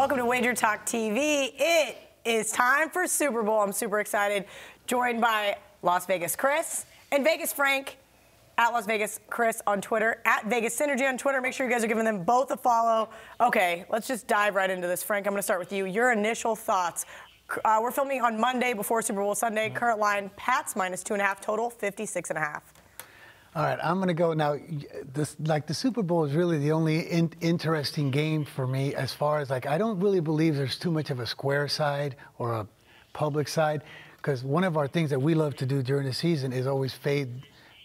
Welcome to WagerTalk TV. It is time for Super Bowl. I'm super excited. Joined by Las Vegas Cris and Vegas Frank, at Las Vegas Cris on Twitter, at Vegas Synergy on Twitter. Make sure you guys are giving them both a follow. Okay, let's just dive right into this. Frank, I'm going to start with you. Your initial thoughts. We're filming on Monday before Super Bowl Sunday. Current line, Pats -2.5, total 56.5. All right, I'm going to go now. The Super Bowl is really the only interesting game for me as far as, I don't really believe there's too much of a square side or a public side, because one of our things that we love to do during the season is always fade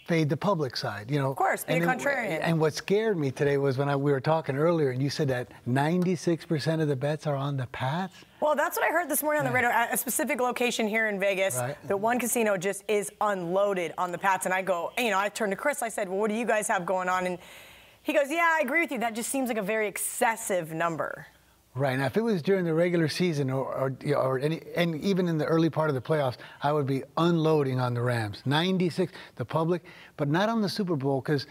the public side, Of course, be a contrarian. And what scared me today was when we were talking earlier, and you said that 96% of the bets are on the Pats. Well, that's what I heard this morning on the radio. At a specific location here in Vegas, the one casino just is unloaded on the Pats. And I go, I turned to Cris. I said, well, what do you guys have going on? And he goes, yeah, I agree with you. That just seems like a very excessive number. Right. Now, if it was during the regular season and even in the early part of the playoffs, I would be unloading on the Rams. 96, the public, but not on the Super Bowl, because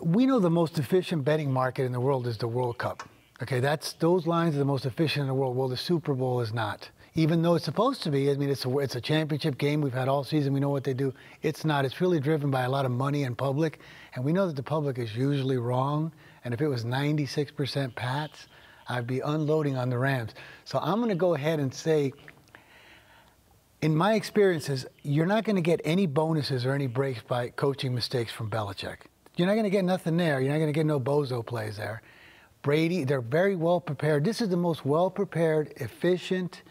we know the most efficient betting market in the world is the World Cup. Okay, those lines are the most efficient in the world. Well, the Super Bowl is not. Even though it's supposed to be, it's a championship game we've had all season. We know what they do. It's not. It's really driven by a lot of money and public, and we know that the public is usually wrong. And if it was 96% Pats, I'd be unloading on the Rams. So I'm going to go ahead and say, in my experiences, you're not going to get any bonuses or any breaks by coaching mistakes from Belichick. You're not going to get nothing there. You're not going to get no bozo plays there. Brady, they're very well prepared. This is the most well-prepared, efficient,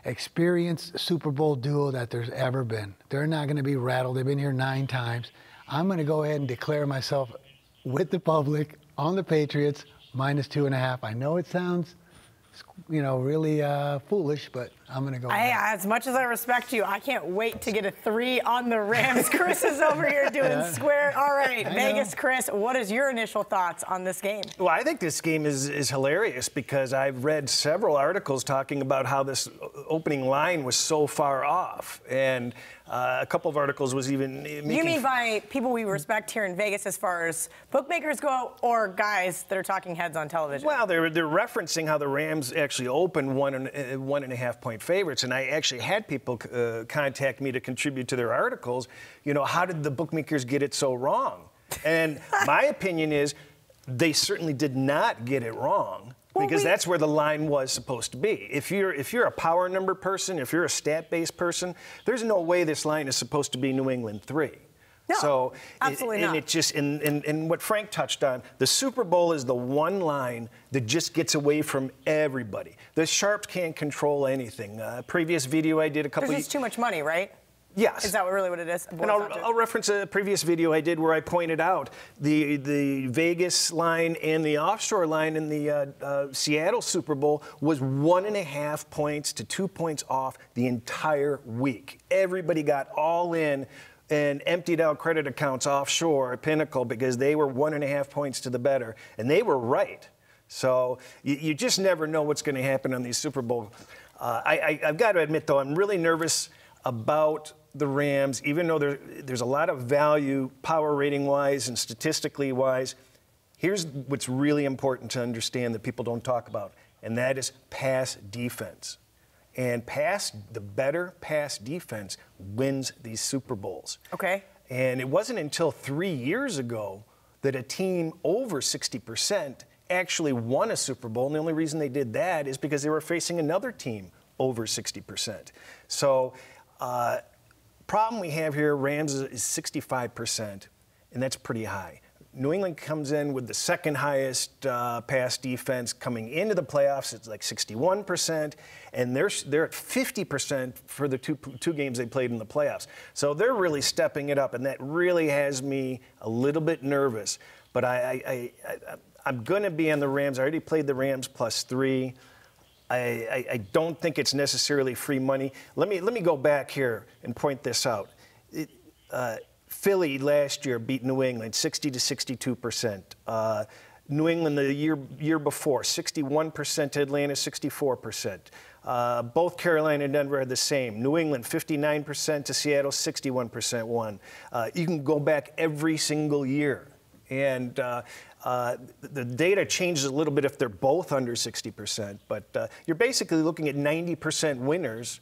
experienced Super Bowl duo that there's ever been. They're not going to be rattled. They've been here 9 times. I'm going to go ahead and declare myself with the public on the Patriots, -2.5. I know it sounds, really foolish, but I'm going to go. As much as I respect you, I can't wait to get a 3 on the Rams. Cris is over here doing square. All right, Vegas Cris, what is your initial thoughts on this game? Well, I think this game is hilarious because I've read several articles talking about how this opening line was so far off, and a couple of articles was even making... You mean by people we respect here in Vegas as far as bookmakers go, or guys that are talking heads on television? Well, they're referencing how the Rams actually opened 1.5 point favorites, and I actually had people contact me to contribute to their articles. How did the bookmakers get it so wrong? And my opinion is they certainly did not get it wrong. Because that's where the line was supposed to be. If you're a power number person, if you're a stat-based person, there's no way this line is supposed to be New England 3. No, so absolutely not. And it just and what Frank touched on, the Super Bowl is the one line that just gets away from everybody. The sharps can't control anything. Previous video I did a couple. There's just too much money, right? Yes. Is that really what it is? And I'll reference a previous video I did where I pointed out the Vegas line and the offshore line in the Seattle Super Bowl was 1.5 points to 2 points off the entire week. Everybody got all in and emptied out credit accounts offshore at Pinnacle because they were 1.5 points to the better, and they were right. So you just never know what's going to happen on these Super Bowl. I've got to admit, though, I'm really nervous about the Rams, even though there's a lot of value power rating wise and statistically wise. Here's what's really important to understand that people don't talk about, and that is pass defense. And the better pass defense wins these Super Bowls. Okay. And it wasn't until 3 years ago that a team over 60% actually won a Super Bowl, and the only reason they did that is because they were facing another team over 60%. So problem we have here, Rams is 65%, and that's pretty high. New England comes in with the second highest pass defense coming into the playoffs. It's like 61%, and they're at 50% for the two games they played in the playoffs. So they're really stepping it up, and that really has me a little bit nervous. But I'm going to be on the Rams. I already played the Rams +3. I don't think it's necessarily free money. Let me go back here and point this out. Philly last year beat New England 60 to 62%. New England the year before 61% to Atlanta, 64%. Both Carolina and Denver had the same. New England 59% to Seattle, 61% won. You can go back every single year. And The data changes a little bit if they're both under 60%, but you're basically looking at 90% winners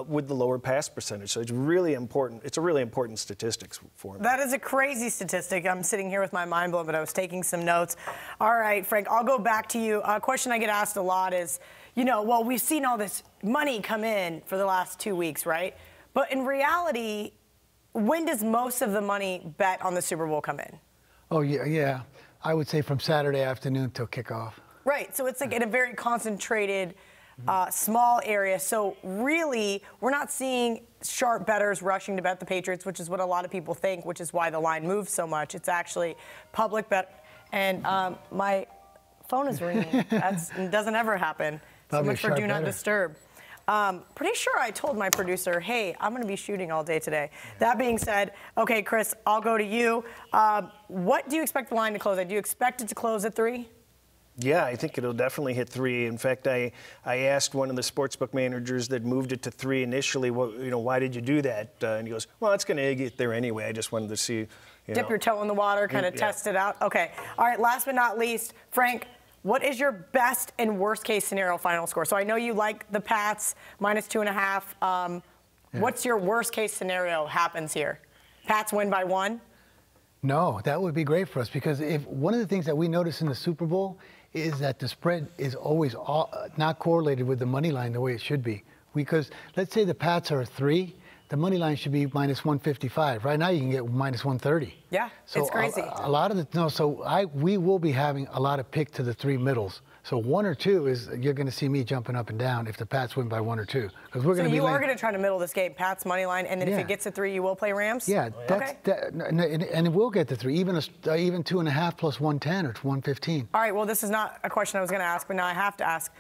with the lower pass percentage. So it's really important. It's a really important statistics for me. That is a crazy statistic. I'm sitting here with my mind blown, but I was taking some notes. All right, Frank, I'll go back to you. A question I get asked a lot is, well, we've seen all this money come in for the last 2 weeks, right? But in reality, when does most of the money bet on the Super Bowl come in? Oh, yeah. I would say from Saturday afternoon till kickoff. Right. So it's like in a very concentrated, small area. So really, we're not seeing sharp bettors rushing to bet the Patriots, which is what a lot of people think, which is why the line moves so much. It's actually public bet. And my phone is ringing. That doesn't ever happen. So much for do not disturb. Pretty sure I told my producer, hey, I'm going to be shooting all day today. That being said, okay, Chris, I'll go to you. What do you expect the line to close at? Do you expect it to close at 3? Yeah, I think it'll definitely hit 3. In fact, I asked one of the sportsbook managers that moved it to 3 initially, why did you do that? And he goes, well, it's going to get there anyway. I just wanted to see. Dip your toe in the water, kind of test it out. Okay. All right, last but not least, Frank, what is your best and worst case scenario final score? So I know you like the Pats -2.5. What's your worst case scenario happens here? Pats win by 1? No, that would be great for us because if one of the things that we notice in the Super Bowl is that the spread is always not correlated with the money line the way it should be. Because let's say the Pats are 3. The money line should be -155. Right now, you can get -130. Yeah, so it's crazy. A lot of we will be having a lot of pick to the 3 middles. So 1 or 2 is you're going to see me jumping up and down if the Pats win by 1 or 2 because we're going to be. So you are going to try to middle this game, Pats money line, and then if it gets to 3, you will play Rams. Yeah, and it will get to 3, even 2.5 plus 110 or 115. All right. Well, this is not a question I was going to ask, but now I have to ask.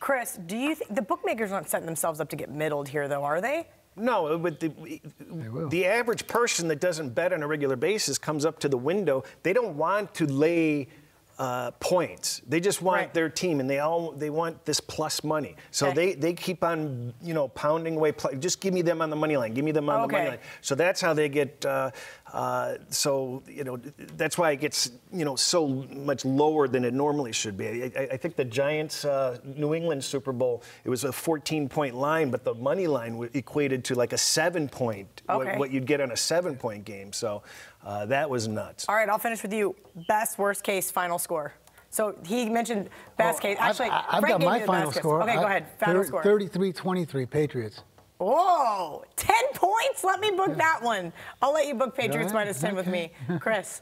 Chris, do you think the bookmakers aren't setting themselves up to get middled here, though, are they? No, but the average person that doesn't bet on a regular basis comes up to the window. They don't want to lay points. They just want their team, and they want this plus money. So they keep on pounding away. Just give me them on the money line. Give me them on the money line. So that's how they get. That's why it gets so much lower than it normally should be. I think the Giants New England Super Bowl, it was a 14-point line, but the money line equated to like a 7-point. What you'd get on a 7-point game. So that was nuts. All right, I'll finish with you. Best worst case final score. So he mentioned best case. Actually, I've got my final score. Okay, go ahead. Final score. 33-23 Patriots. Whoa, 10 points? Let me book that one. I'll let you book Patriots -10 with me. Chris?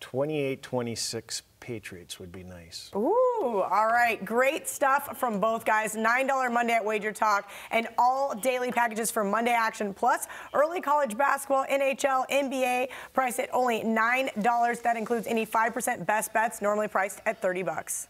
28-26 Patriots would be nice. Ooh, all right. Great stuff from both guys. $9 Monday at WagerTalk and all daily packages for Monday action plus early college basketball, NHL, NBA, priced at only $9. That includes any 5% best bets, normally priced at $30.